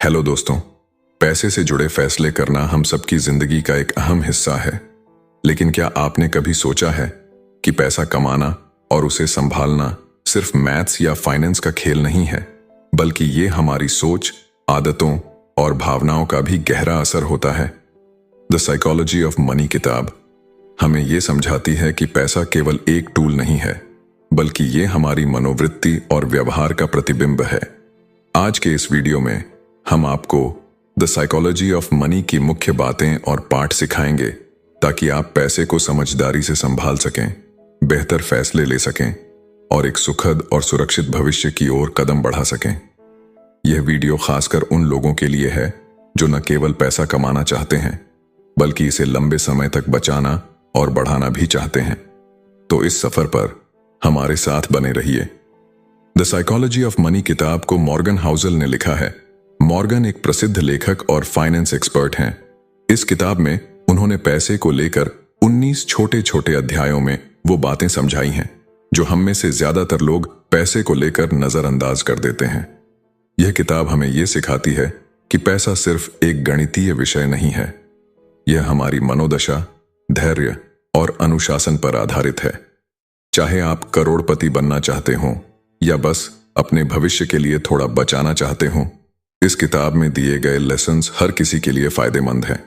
Hello दोस्तों। पैसे से जुड़े फैसले करना हम सबकी जिंदगी का एक अहम हिस्सा है। लेकिन क्या आपने कभी सोचा है कि पैसा कमाना और उसे संभालना सिर्फ मैथ्स या फाइनेंस का खेल नहीं है, बल्कि ये हमारी सोच, आदतों और भावनाओं का भी गहरा असर होता है। द साइकोलॉजी ऑफ मनी किताब हमें ये समझाती है कि पैसा केवल एक टूल नहीं है, बल्कि ये हमारी मनोवृत्ति और व्यवहार का प्रतिबिंब है। आज के इस वीडियो में हम आपको द साइकोलॉजी ऑफ मनी की मुख्य बातें और पाठ सिखाएंगे, ताकि आप पैसे को समझदारी से संभाल सकें, बेहतर फैसले ले सकें और एक सुखद और सुरक्षित भविष्य की ओर कदम बढ़ा सकें। यह वीडियो खासकर उन लोगों के लिए है जो न केवल पैसा कमाना चाहते हैं, बल्कि इसे लंबे समय तक बचाना और बढ़ाना भी चाहते हैं। तो इस सफर पर हमारे साथ बने रहिए। द साइकोलॉजी ऑफ मनी किताब को मॉर्गन हाउसल ने लिखा है। मॉर्गन एक प्रसिद्ध लेखक और फाइनेंस एक्सपर्ट हैं। इस किताब में उन्होंने पैसे को लेकर 19 छोटे छोटे अध्यायों में वो बातें समझाई हैं जो हम में से ज्यादातर लोग पैसे को लेकर नजरअंदाज कर देते हैं। यह किताब हमें यह सिखाती है कि पैसा सिर्फ एक गणितीय विषय नहीं है, यह हमारी मनोदशा, धैर्य और अनुशासन पर आधारित है। चाहे आप करोड़पति बनना चाहते हो या बस अपने भविष्य के लिए थोड़ा बचाना चाहते हो, इस किताब में दिए गए लेसन्स हर किसी के लिए फायदेमंद हैं।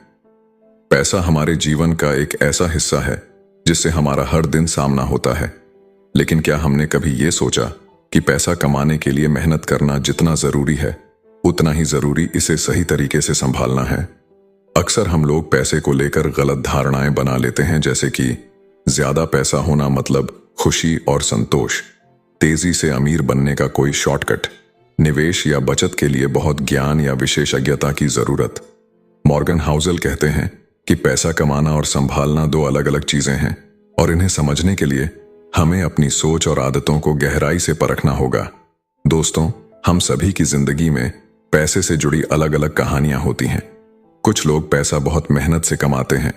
पैसा हमारे जीवन का एक ऐसा हिस्सा है जिससे हमारा हर दिन सामना होता है, लेकिन क्या हमने कभी ये सोचा कि पैसा कमाने के लिए मेहनत करना जितना जरूरी है, उतना ही जरूरी इसे सही तरीके से संभालना है। अक्सर हम लोग पैसे को लेकर गलत धारणाएं बना लेते हैं, जैसे कि ज्यादा पैसा होना मतलब खुशी और संतोष, तेजी से अमीर बनने का कोई शॉर्टकट, निवेश या बचत के लिए बहुत ज्ञान या विशेषज्ञता की जरूरत। मॉर्गन हाउसल कहते हैं कि पैसा कमाना और संभालना दो अलग अलग चीजें हैं, और इन्हें समझने के लिए हमें अपनी सोच और आदतों को गहराई से परखना होगा। दोस्तों, हम सभी की जिंदगी में पैसे से जुड़ी अलग अलग कहानियां होती हैं। कुछ लोग पैसा बहुत मेहनत से कमाते हैं,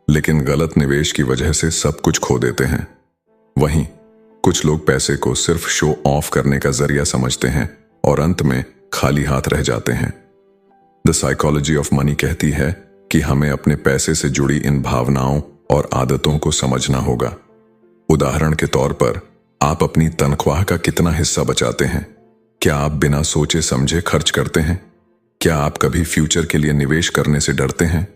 लेकिन गलत निवेश की वजह से सब कुछ खो देते हैं। वहीं कुछ लोग पैसे को सिर्फ शो ऑफ करने का जरिया समझते हैं और अंत में खाली हाथ रह जाते हैं। द साइकोलॉजी ऑफ मनी कहती है कि हमें अपने पैसे से जुड़ी इन भावनाओं और आदतों को समझना होगा। उदाहरण के तौर पर, आप अपनी तनख्वाह का कितना हिस्सा बचाते हैं? क्या आप बिना सोचे समझे खर्च करते हैं? क्या आप कभी फ्यूचर के लिए निवेश करने से डरते हैं?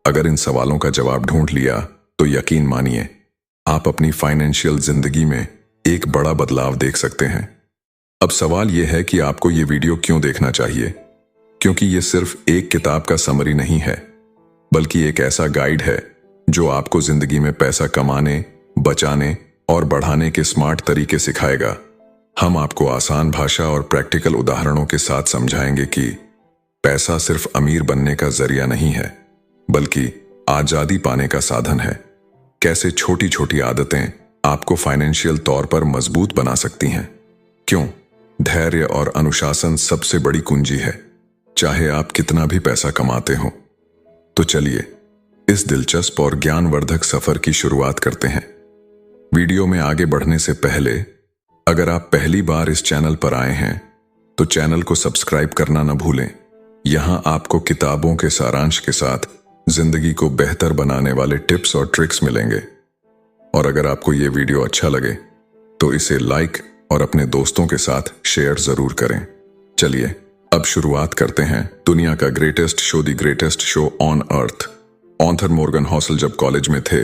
अगर इन सवालों का जवाब ढूंढ लिया तो यकीन मानिए, आप अपनी फाइनेंशियल जिंदगी में एक बड़ा बदलाव देख सकते हैं। अब सवाल यह है कि आपको यह वीडियो क्यों देखना चाहिए? क्योंकि यह सिर्फ एक किताब का समरी नहीं है, बल्कि एक ऐसा गाइड है जो आपको जिंदगी में पैसा कमाने, बचाने और बढ़ाने के स्मार्ट तरीके सिखाएगा। हम आपको आसान भाषा और प्रैक्टिकल उदाहरणों के साथ समझाएंगे कि पैसा सिर्फ अमीर बनने का जरिया नहीं है, बल्कि आजादी पाने का साधन है। कैसे छोटी छोटी आदतें आपको फाइनेंशियल तौर पर मजबूत बना सकती हैं। क्यों धैर्य और अनुशासन सबसे बड़ी कुंजी है, चाहे आप कितना भी पैसा कमाते हो। तो चलिए इस दिलचस्प और ज्ञानवर्धक सफर की शुरुआत करते हैं। वीडियो में आगे बढ़ने से पहले, अगर आप पहली बार इस चैनल पर आए हैं तो चैनल को सब्सक्राइब करना न भूलें। यहां आपको किताबों के सारांश के साथ जिंदगी को बेहतर बनाने वाले टिप्स और ट्रिक्स मिलेंगे। और अगर आपको यह वीडियो अच्छा लगे तो इसे लाइक और अपने दोस्तों के साथ शेयर जरूर करें। चलिए अब शुरुआत करते हैं। दुनिया का greatest show, the greatest show on earth. Author Morgan Housel जब कॉलेज में थे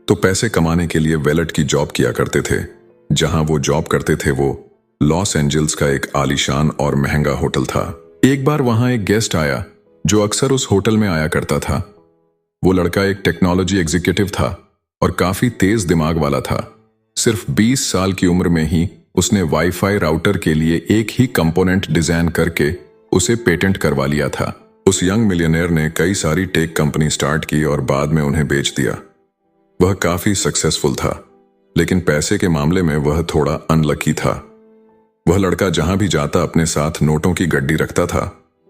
तो पैसे कमाने के लिए वेलेट की जॉब किया करते थे। जहां वो जॉब करते थे वो लॉस एंजल्स का एक आलीशान और महंगा होटल था। एक बार वहां एक गेस्ट आया जो अक्सर उस होटल में आया करता था। वो लड़का एक टेक्नोलॉजी एग्जीक्यूटिव था और काफी तेज दिमाग वाला था। सिर्फ 20 साल की उम्र में ही उसने वाईफाई राउटर के लिए एक ही कंपोनेंट डिजाइन करके उसे पेटेंट करवा लिया था। उस यंग मिलियनेयर ने कई सारी टेक कंपनी स्टार्ट की और बाद में उन्हें बेच दिया। वह काफी सक्सेसफुल था, लेकिन पैसे के मामले में वह थोड़ा अनलकी था। वह लड़का जहां भी जाता अपने साथ नोटों की गड्डी रखता था,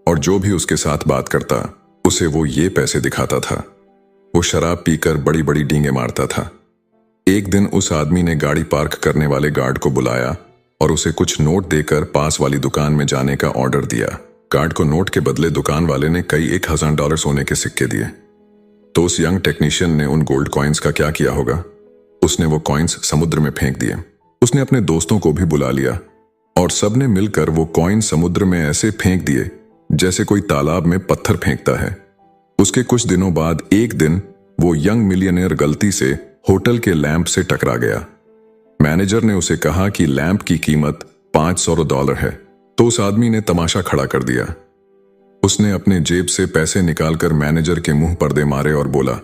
और जो भी उसके साथ बात करता उसे वो ये पैसे दिखाता था। वो शराब पीकर बड़ी बड़ी डींगे मारता था। एक दिन उस आदमी ने गाड़ी पार्क करने वाले गार्ड को बुलाया और उसे कुछ नोट देकर पास वाली दुकान में जाने का ऑर्डर दिया। कार्ड को नोट के बदले दुकान वाले ने कई $1,000 सोने के सिक्के दिए। तो उस यंग टेक्नीशियन ने उन गोल्ड कॉइन्स का क्या किया होगा? उसने वो कॉइन्स समुद्र में फेंक दिए। उसने अपने दोस्तों को भी बुला लिया और सबने मिलकर वो कॉइन समुद्र में ऐसे फेंक दिए जैसे कोई तालाब में पत्थर फेंकता है। उसके कुछ दिनों बाद एक दिन वो यंग मिलियनेयर गलती से होटल के लैंप से टकरा गया। मैनेजर ने उसे कहा कि लैंप की कीमत $500 है, तो उस आदमी ने तमाशा खड़ा कर दिया। उसने अपने जेब से पैसे निकालकर मैनेजर के मुंह पर दे मारे और बोला,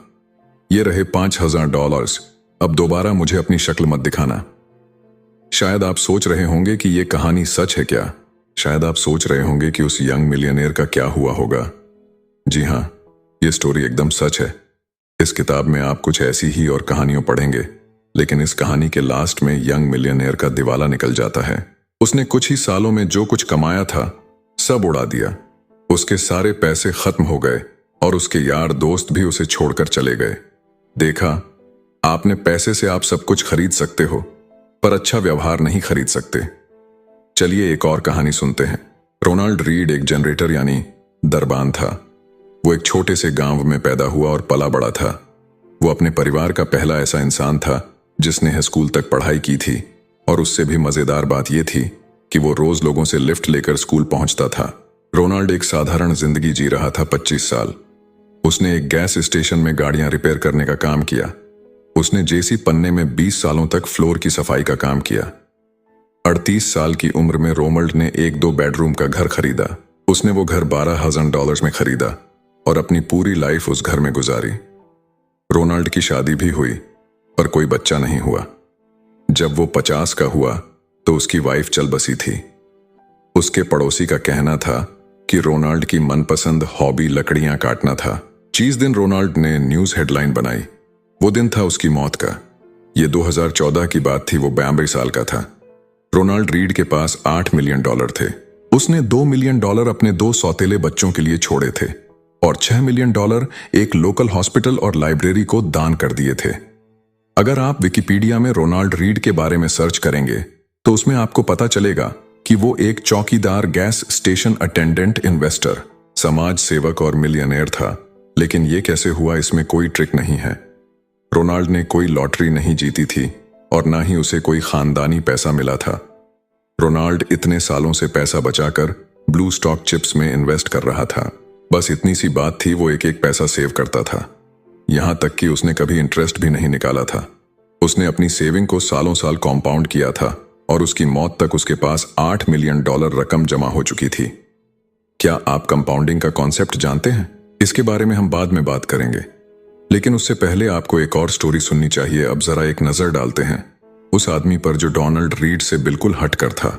ये रहे $5,000, अब दोबारा मुझे अपनी शक्ल मत दिखाना। शायद आप सोच रहे होंगे कि यह कहानी सच है क्या? शायद आप सोच रहे होंगे कि उस यंग मिलियनेयर का क्या हुआ होगा। जी हाँ, ये स्टोरी एकदम सच है। इस किताब में आप कुछ ऐसी ही और कहानियों पढ़ेंगे, लेकिन इस कहानी के लास्ट में यंग मिलियनेयर का दिवाला निकल जाता है। उसने कुछ ही सालों में जो कुछ कमाया था सब उड़ा दिया। उसके सारे पैसे खत्म हो गए और उसके यार दोस्त भी उसे छोड़कर चले गए। देखा, आपने पैसे से आप सब कुछ खरीद सकते हो, पर अच्छा व्यवहार नहीं खरीद सकते। चलिए एक और कहानी सुनते हैं। रोनाल्ड रीड एक जनरेटर यानी दरबान था। वो एक छोटे से गांव में पैदा हुआ और पला बड़ा था। वो अपने परिवार का पहला ऐसा इंसान था जिसने स्कूल तक पढ़ाई की थी, और उससे भी मजेदार बात यह थी कि वो रोज लोगों से लिफ्ट लेकर स्कूल पहुंचता था। रोनाल्ड एक साधारण जिंदगी जी रहा था। 25 साल। उसने एक गैस स्टेशन में गाड़ियां रिपेयर करने का काम किया। उसने जेसी पन्ने में 20 सालों तक फ्लोर की सफाई का काम किया। 38 साल की उम्र में रोनाल्ड ने एक 2 बेडरूम का घर खरीदा। उसने वो घर $12,000 में खरीदा और अपनी पूरी लाइफ उस घर में गुजारी। रोनाल्ड की शादी भी हुई, पर कोई बच्चा नहीं हुआ। जब वो 50 का हुआ तो उसकी वाइफ चल बसी थी। उसके पड़ोसी का कहना था कि रोनाल्ड की मनपसंद हॉबी लकड़ियां काटना था। जिस दिन रोनाल्ड ने न्यूज हेडलाइन बनाई, वो दिन था उसकी मौत का। ये 2014 की बात थी। वो 42 साल का था। रोनाल्ड रीड के पास $8 मिलियन थे। उसने $2 मिलियन अपने 2 सौतेले बच्चों के लिए छोड़े थे और $6 मिलियन एक लोकल हॉस्पिटल और लाइब्रेरी को दान कर दिए थे। अगर आप विकिपीडिया में रोनाल्ड रीड के बारे में सर्च करेंगे तो उसमें आपको पता चलेगा कि वो एक चौकीदार, गैस स्टेशन अटेंडेंट, इन्वेस्टर, समाज सेवक और मिलियनेयर था। लेकिन ये कैसे हुआ, इसमें कोई ट्रिक नहीं है। रोनाल्ड ने कोई लॉटरी नहीं जीती थी और ना ही उसे कोई खानदानी पैसा मिला था। रोनाल्ड इतने सालों से पैसा बचाकर ब्लू स्टॉक चिप्स में इन्वेस्ट कर रहा था। बस इतनी सी बात थी, वो एक एक पैसा सेव करता था। यहां तक कि उसने कभी इंटरेस्ट भी नहीं निकाला था। उसने अपनी सेविंग को सालों साल कॉम्पाउंड किया था और उसकी मौत तक उसके पास $8 मिलियन रकम जमा हो चुकी थी। क्या आप कंपाउंडिंग का कॉन्सेप्ट जानते हैं? इसके बारे में हम बाद में बात करेंगे, लेकिन उससे पहले आपको एक और स्टोरी सुननी चाहिए। अब जरा एक नजर डालते हैं उस आदमी पर जो डोनाल्ड रीड से बिल्कुल हटकर था।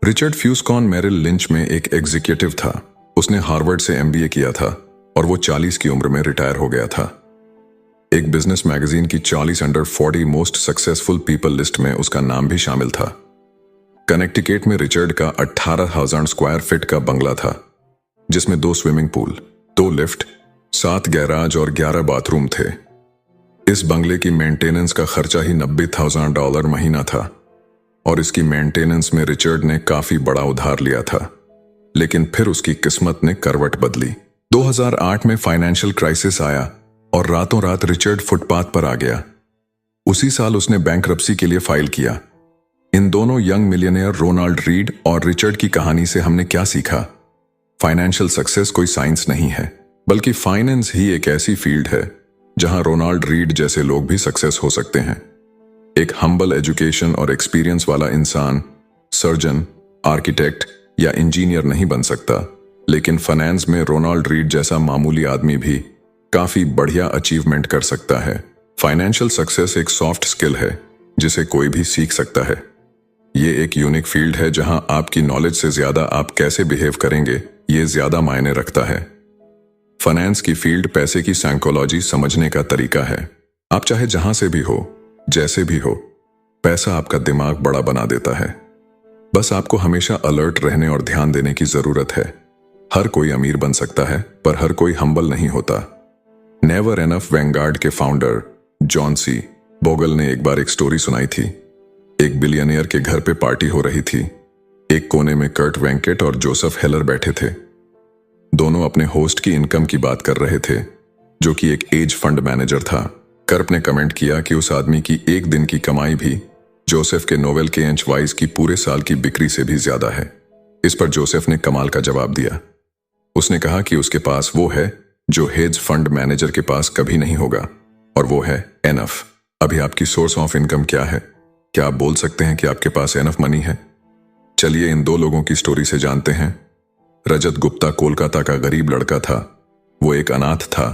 रिचर्ड फ्यूस्कॉन मेरिल लिंच में एक एग्जीक्यूटिव था। उसने हार्वर्ड से MBA किया था और वो 40 की उम्र में रिटायर हो गया था। एक बिजनेस मैगजीन की 40 under 40 most successful people list में उसका नाम भी शामिल था। कनेक्टिकट में रिचर्ड का 18,000 स्क्वायर फीट का बंगला था, जिसमें 2 स्विमिंग पूल, 2 लिफ्ट, 7 गैराज और 11 बाथरूम थे। इस बंगले की मेंटेनेंस का खर्चा ही $90,000 महीना था और इसकी मेंटेनेंस में रिचर्ड ने काफी बड़ा उधार लिया था। लेकिन फिर उसकी किस्मत ने करवट बदली। 2008 में फाइनेंशियल क्राइसिस आया और रातों रात रिचर्ड फुटपाथ पर आ गया। उसी साल उसने बैंकरप्सी के लिए फाइल किया। इन दोनों यंग मिलियनेयर रोनाल्ड रीड और रिचर्ड की कहानी से हमने क्या सीखा? फाइनेंशियल सक्सेस कोई साइंस नहीं है, बल्कि फाइनेंस ही एक ऐसी फील्ड है जहां रोनाल्ड रीड जैसे लोग भी सक्सेस हो सकते हैं। एक हम्बल एजुकेशन और एक्सपीरियंस वाला इंसान सर्जन, आर्किटेक्ट या इंजीनियर नहीं बन सकता, लेकिन फाइनेंस में रोनाल्ड रीड जैसा मामूली आदमी भी काफी बढ़िया अचीवमेंट कर सकता है। फाइनेंशियल सक्सेस एक सॉफ्ट स्किल है जिसे कोई भी सीख सकता है। ये एक यूनिक फील्ड है जहां आपकी नॉलेज से ज्यादा आप कैसे बिहेव करेंगे ये ज्यादा मायने रखता है। फाइनेंस की फील्ड पैसे की साइकोलॉजी समझने का तरीका है। आप चाहे जहां से भी हो, जैसे भी हो, पैसा आपका दिमाग बड़ा बना देता है। बस आपको हमेशा अलर्ट रहने और ध्यान देने की जरूरत है। हर कोई अमीर बन सकता है, पर हर कोई हम्बल नहीं होता। नेवर एनफ वैंगार्ड के फाउंडर जॉन सी बोगल ने एक बार एक स्टोरी सुनाई थी। एक बिलियनियर के घर पे पार्टी हो रही थी। एक कोने में कर्ट वेंकेट और जोसेफ हेलर बैठे थे। दोनों अपने होस्ट की इनकम की बात कर रहे थे, जो कि एक एज फंड मैनेजर था। कर्ट ने कमेंट किया कि उस आदमी की एक दिन की कमाई भी जोसेफ के नोवेल के एंचवाइज की पूरे साल की बिक्री से भी ज्यादा है। इस पर जोसेफ ने कमाल का जवाब दिया। उसने कहा कि उसके पास वो है जो हेज फंड मैनेजर के पास कभी नहीं होगा, और वो है एनफ। अभी आपकी सोर्स ऑफ इनकम क्या है? क्या आप बोल सकते हैं कि आपके पास एनफ मनी है? चलिए इन दो लोगों की स्टोरी से जानते हैं। रजत गुप्ता कोलकाता का गरीब लड़का था। वो एक अनाथ था,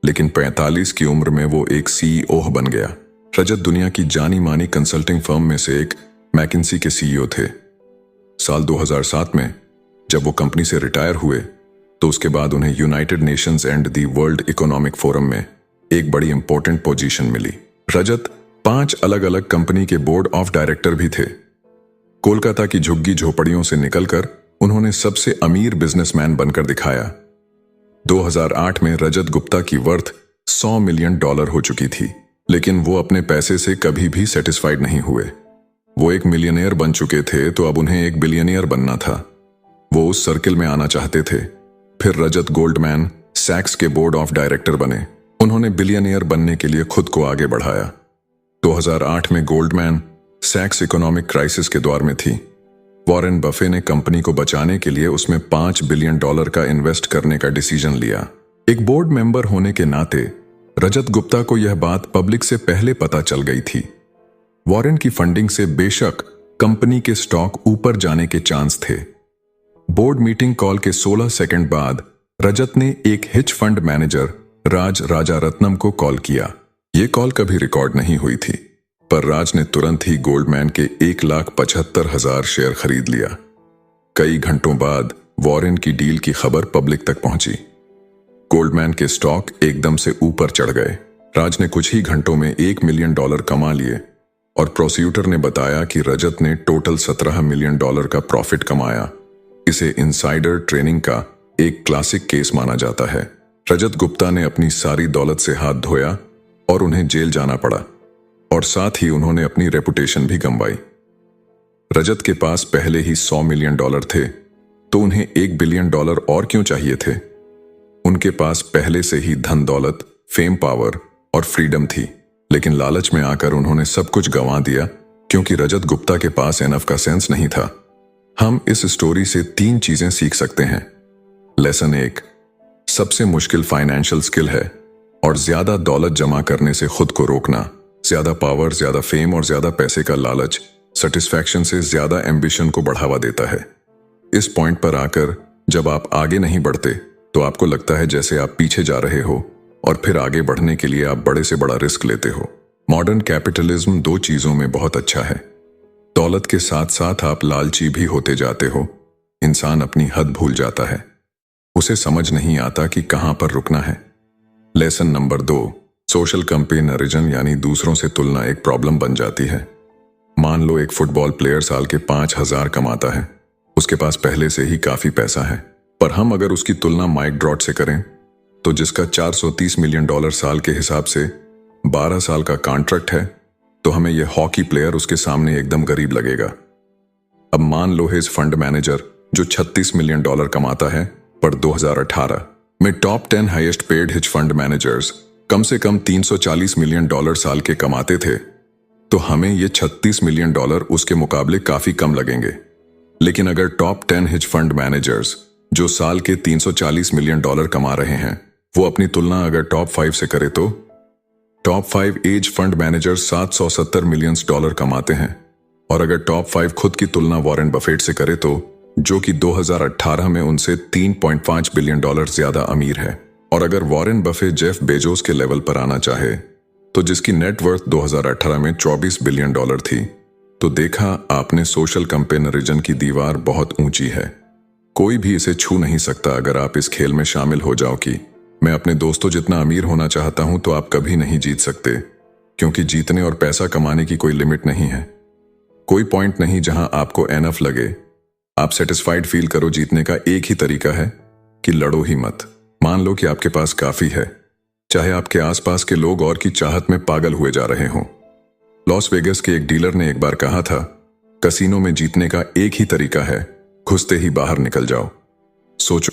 लेकिन 45 की उम्र में वो एक सीईओ बन गया। रजत दुनिया की जानी मानी कंसल्टिंग फर्म में से एक मैकिन्सी के सीईओ थे। साल 2007 में जब वो कंपनी से रिटायर हुए तो उसके बाद उन्हें United Nations and the world economic forum में एक बड़ी इंपॉर्टेंट पोजीशन मिली। रजत 5 अलग अलग कंपनी के बोर्ड ऑफ डायरेक्टर भी थे। कोलकाता की झुग्गी झोपड़ियों से निकलकर उन्होंने सबसे अमीर बिजनेसमैन बनकर दिखाया। 2008 में रजत गुप्ता की वर्थ $100 मिलियन हो चुकी थी, लेकिन वो अपने पैसे से कभी भी सेटिस्फाइड नहीं हुए। वो एक मिलियनेयर बन चुके थे, तो अब उन्हें एक बिलियनियर बनना था। वो उस सर्किल में आना चाहते थे। फिर रजत गोल्डमैन सैक्स के बोर्ड ऑफ डायरेक्टर बने। उन्होंने बिलियनियर बनने के लिए खुद को आगे बढ़ाया। 2008 में गोल्डमैन सैक्स इकोनॉमिक क्राइसिस के दौर में थी। वॉरेन बफे ने कंपनी को बचाने के लिए उसमें $5 बिलियन का इन्वेस्ट करने का डिसीजन लिया। एक बोर्ड मेंबर होने के नाते रजत गुप्ता को यह बात पब्लिक से पहले पता चल गई थी। वॉरेन की फंडिंग से बेशक कंपनी के स्टॉक ऊपर जाने के चांस थे। बोर्ड मीटिंग कॉल के 16 सेकंड बाद रजत ने एक हिच फंड मैनेजर राज राजारत्नम को कॉल किया। यह कॉल कभी रिकॉर्ड नहीं हुई थी, पर राज ने तुरंत ही गोल्डमैन के 1,75,000 शेयर खरीद लिया। कई घंटों बाद वॉरेन की डील की खबर पब्लिक तक पहुंची। गोल्डमैन के स्टॉक एकदम से ऊपर चढ़ गए। राज ने कुछ ही घंटों में $1 मिलियन कमा लिए, और प्रोसिक्यूटर ने बताया कि रजत ने टोटल $17 मिलियन का प्रॉफिट कमाया। इसे इनसाइडर ट्रेनिंग का एक क्लासिक केस माना जाता है। रजत गुप्ता ने अपनी सारी दौलत से हाथ धोया और उन्हें जेल जाना पड़ा, और साथ ही उन्होंने अपनी रेपुटेशन भी गंवाई। रजत के पास पहले ही $100 मिलियन थे, तो उन्हें $1 बिलियन और क्यों चाहिए थे? उनके पास पहले से ही धन दौलत, फेम, पावर और फ्रीडम थी, लेकिन लालच में आकर उन्होंने सब कुछ गंवा दिया क्योंकि रजत गुप्ता के पास एनफ का सेंस नहीं था। हम इस स्टोरी से 3 चीजें सीख सकते हैं। लेसन 1, सबसे मुश्किल फाइनेंशियल स्किल है और ज्यादा दौलत जमा करने से खुद को रोकना। ज्यादा पावर, ज्यादा फेम और ज्यादा पैसे का लालच सेटिस्फैक्शन से ज्यादा एम्बिशन को बढ़ावा देता है। इस पॉइंट पर आकर जब आप आगे नहीं बढ़ते तो आपको लगता है जैसे आप पीछे जा रहे हो, और फिर आगे बढ़ने के लिए आप बड़े से बड़ा रिस्क लेते हो। मॉडर्न कैपिटलिज्म 2 चीजों में बहुत अच्छा है। दौलत के साथ साथ आप लालची भी होते जाते हो। इंसान अपनी हद भूल जाता है, उसे समझ नहीं आता कि कहां पर रुकना है। लेसन नंबर 2, सोशल कंपेरिजन यानी दूसरों से तुलना एक प्रॉब्लम बन जाती है। मान लो एक फुटबॉल प्लेयर साल के 5,000 कमाता है। उसके पास पहले से ही काफी पैसा है, पर हम अगर उसकी तुलना माइक ड्रॉट से करें तो जिसका $430 मिलियन साल के हिसाब से 12 साल का कॉन्ट्रैक्ट है, तो हमें यह हॉकी प्लेयर उसके सामने एकदम गरीब लगेगा। अब मान लो हिज फंड मैनेजर जो $36 मिलियन कमाता है, पर 2018 में top 10 highest paid hedge fund managers कम से कम $340 मिलियन साल के कमाते थे, तो हमें ये $36 मिलियन उसके मुकाबले काफी कम लगेंगे। लेकिन अगर टॉप 10 हिज फंड मैनेजर्स जो साल के $340 मिलियन कमा रहे हैं, वो अपनी तुलना अगर टॉप 5 से करे तो top 5 hedge fund manager $770 million कमाते हैं, और अगर टॉप 5 खुद की तुलना वॉरेन बफेट से करे तो जो कि 2018 में उनसे $3.5 बिलियन ज्यादा अमीर है। और अगर वॉरेन बफे जेफ बेजोस के लेवल पर आना चाहे तो जिसकी नेट वर्थ 2018 में $24 बिलियन थी, तो देखा आपने सोशल कंपेरिजन की दीवार बहुत ऊंची है। कोई भी इसे छू नहीं सकता। अगर आप इस खेल में शामिल हो जाओ कि मैं अपने दोस्तों जितना अमीर होना चाहता हूं, तो आप कभी नहीं जीत सकते, क्योंकि जीतने और पैसा कमाने की कोई लिमिट नहीं है। कोई पॉइंट नहीं जहां आपको एनफ लगे, आप सेटिस्फाइड फील करो। जीतने का एक ही तरीका है कि लड़ो ही मत। मान लो कि आपके पास काफी है, चाहे आपके आसपास के लोग और की चाहत में पागल हुए जा रहे हों। लॉस वेगस के एक डीलर ने एक बार कहा था कसीनो में जीतने का एक ही तरीका है, घुसते ही बाहर निकल जाओ। सोचो